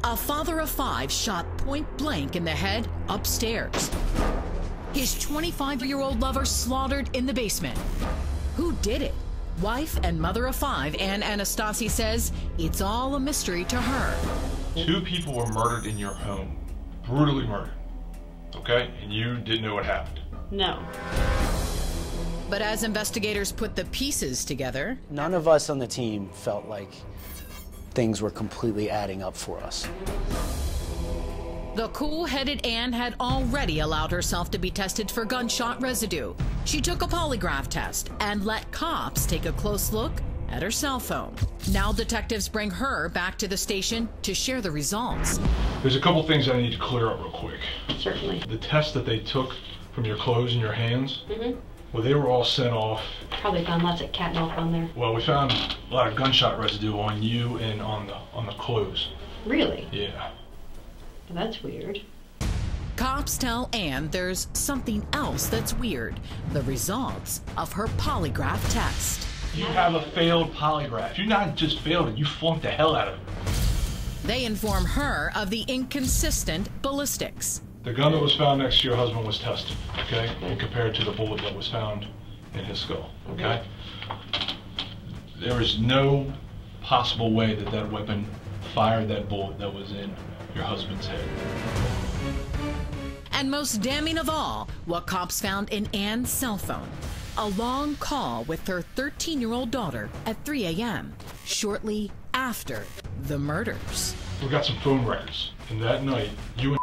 A father of 5 shot point blank in the head upstairs. His 25-year-old lover slaughtered in the basement. Who did it? Wife and mother of 5, Ann Anastasi, says it's all a mystery to her. 2 people were murdered in your home. Brutally murdered. Okay? And you didn't know what happened. No. But as investigators put the pieces together, none of us on the team felt like things were completely adding up for us. The cool-headed Ann had already allowed herself to be tested for gunshot residue. She took a polygraph test and let cops take a close look at her cell phone. Now detectives bring her back to the station to share the results. There's a couple things I need to clear up real quick. Certainly. The test that they took from your clothes and your hands, well, they were all sent off. Probably found lots of cat milk on there. Well, we found a lot of gunshot residue on you and on the clothes. Really? Yeah. Well, that's weird. Cops tell Ann there's something else that's weird. The results of her polygraph test. You have a failed polygraph. You not just failed it, you flunked the hell out of it. They inform her of the inconsistent ballistics. The gun that was found next to your husband was tested, okay? And compared to the bullet that was found in his skull, okay? There is no possible way that that weapon fired that bullet that was in your husband's head. And most damning of all, what cops found in Ann's cell phone. A long call with her 13-year-old daughter at 3 a.m., shortly after the murders. We got some phone records, and that night, you and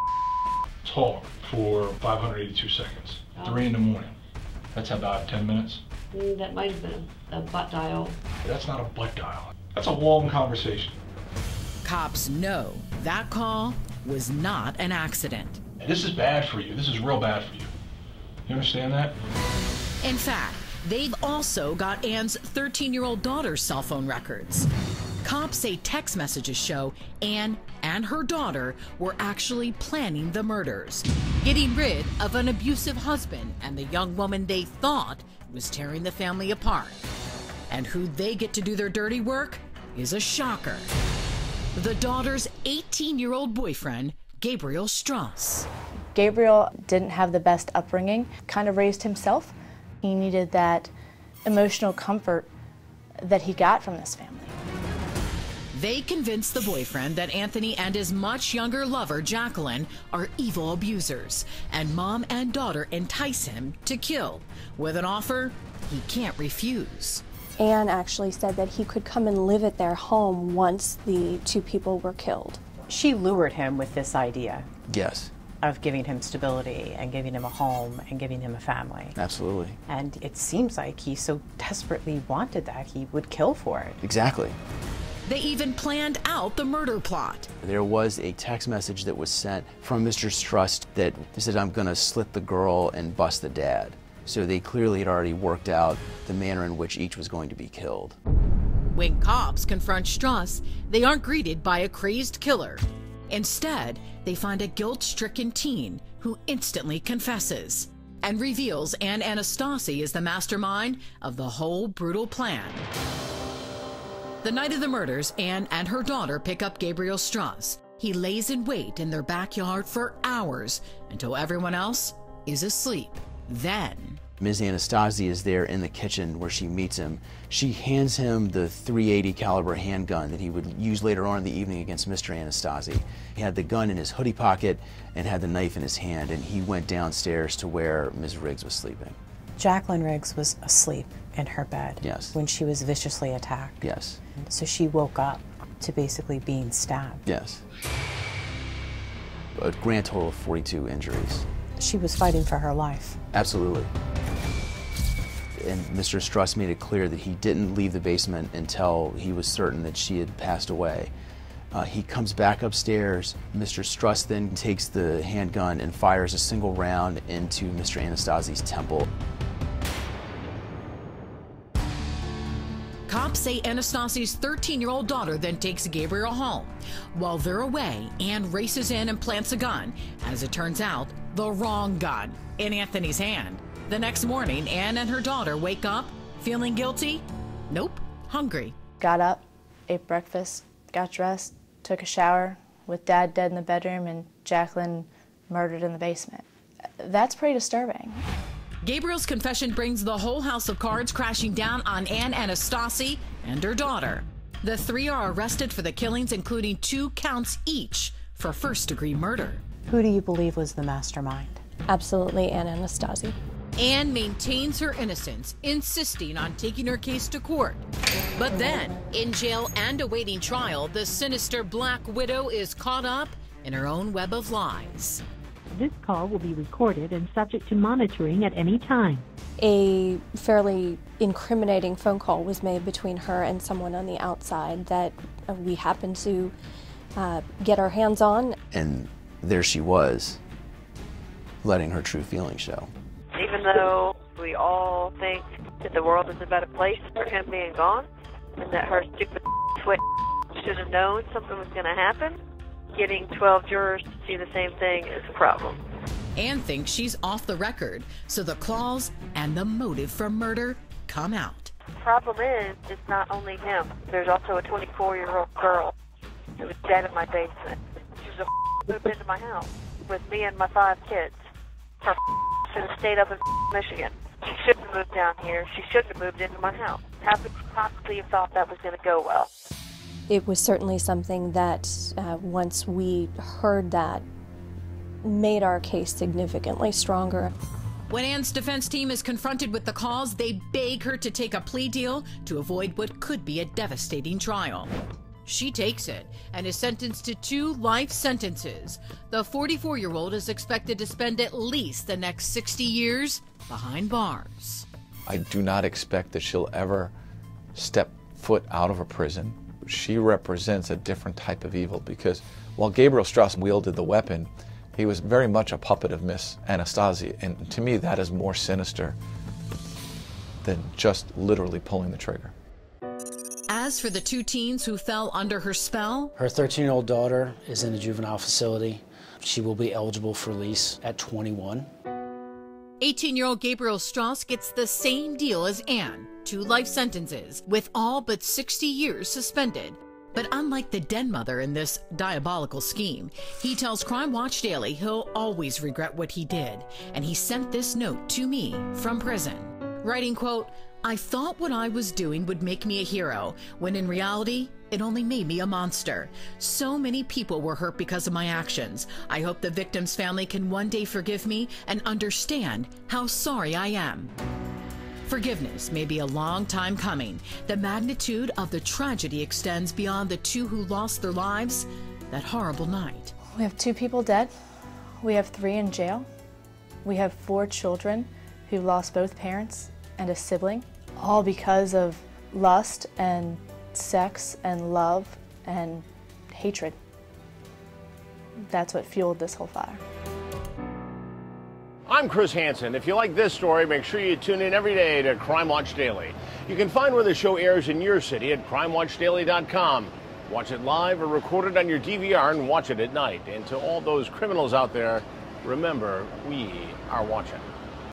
talked for 582 seconds, 3 in the morning. That's about 10 minutes. That might have been a butt dial. That's not a butt dial. That's a long conversation. Cops know that call was not an accident. And this is bad for you. This is real bad for you. You understand that? In fact, they've also got Ann's 13-year-old daughter's cell phone records. Cops say text messages show Ann and her daughter were actually planning the murders, getting rid of an abusive husband and the young woman they thought was tearing the family apart. And who they get to do their dirty work is a shocker. The daughter's 18-year-old boyfriend, Gabriel Strauss. Gabriel didn't have the best upbringing, kind of raised himself. He needed that emotional comfort that he got from this family. They convince the boyfriend that Anthony and his much younger lover, Jacqueline, are evil abusers, and mom and daughter entice him to kill, with an offer he can't refuse. Ann actually said that he could come and live at their home once the 2 people were killed. She lured him with this idea. Yes. Of giving him stability and giving him a home and giving him a family. Absolutely. And it seems like he so desperately wanted that he would kill for it. Exactly. They even planned out the murder plot. There was a text message that was sent from Mr. Strauss that said, "I'm going to slit the girl and bust the dad." So they clearly had already worked out the manner in which each was going to be killed. When cops confront Strauss, they aren't greeted by a crazed killer. Instead, they find a guilt-stricken teen who instantly confesses and reveals Ann Anastasi is the mastermind of the whole brutal plan. The night of the murders, Ann and her daughter pick up Gabriel Strauss. He lays in wait in their backyard for hours until everyone else is asleep. Then Ms. Anastasi is there in the kitchen where she meets him. She hands him the .380 caliber handgun that he would use later on in the evening against Mr. Anastasi. He had the gun in his hoodie pocket and had the knife in his hand, and he went downstairs to where Ms. Riggs was sleeping. Jacqueline Riggs was asleep in her bed. Yes. When she was viciously attacked. Yes. So she woke up to basically being stabbed. Yes. A grand total of 42 injuries. She was fighting for her life. Absolutely. And Mr. Strauss made it clear that he didn't leave the basement until he was certain that she had passed away. He comes back upstairs. Mr. Strauss then takes the handgun and fires a single round into Mr. Anastasi's temple. cops say Anastasi's 13-year-old daughter then takes Gabriel home. While they're away, Ann races in and plants a gun. As it turns out, the wrong gun in Anthony's hand. The next morning, Ann and her daughter wake up feeling guilty? Nope, hungry. Got up, ate breakfast, got dressed, took a shower, with Dad dead in the bedroom and Jacqueline murdered in the basement. That's pretty disturbing. Gabriel's confession brings the whole house of cards crashing down on Ann Anastasi and her daughter. The three are arrested for the killings, including 2 counts each for first-degree murder. Who do you believe was the mastermind? Absolutely Ann Anastasi. Ann maintains her innocence, insisting on taking her case to court. But then, in jail and awaiting trial, the sinister Black Widow is caught up in her own web of lies. This call will be recorded and subject to monitoring at any time. A fairly incriminating phone call was made between her and someone on the outside that we happened to get our hands on. And there she was, letting her true feelings show. Even though we all think that the world is a better place for him being gone, and that her stupid twit should have known something was going to happen, getting 12 jurors to see the same thing is a problem. Ann thinks she's off the record, so the claws and the motive for murder come out. The problem is, it's not only him. There's also a 24-year-old girl who was dead in my basement. She was moved into my house with me and my 5 kids. Her should have stayed up in Michigan. She shouldn't have moved down here. She shouldn't have moved into my house. How could you possibly have thought that was going to go well? It was certainly something that, once we heard that, made our case significantly stronger. When Ann's defense team is confronted with the cause, they beg her to take a plea deal to avoid what could be a devastating trial. She takes it and is sentenced to 2 life sentences. The 44-year-old is expected to spend at least the next 60 years behind bars. I do not expect that she'll ever step foot out of a prison. She represents a different type of evil, because while Gabriel Strauss wielded the weapon, he was very much a puppet of Miss Anastasi, and to me that is more sinister than just literally pulling the trigger. As for the 2 teens who fell under her spell, her 13-year-old daughter is in a juvenile facility. She will be eligible for release at 21. 18-year-old Gabriel Strauss gets the same deal as Ann, 2 life sentences, with all but 60 years suspended. But unlike the den mother in this diabolical scheme, he tells Crime Watch Daily he'll always regret what he did, and he sent this note to me from prison, writing, quote, "I thought what I was doing would make me a hero, when in reality, it only made me a monster. So many people were hurt because of my actions. I hope the victim's family can one day forgive me and understand how sorry I am." Forgiveness may be a long time coming. The magnitude of the tragedy extends beyond the 2 who lost their lives that horrible night. We have 2 people dead. We have 3 in jail. We have 4 children who lost both parents and a sibling, all because of lust and sex and love and hatred. That's what fueled this whole fire. I'm Chris Hansen. If you like this story, make sure you tune in every day to Crime Watch Daily. You can find where the show airs in your city at crimewatchdaily.com. Watch it live or record it on your DVR and watch it at night. And to all those criminals out there, remember, we are watching.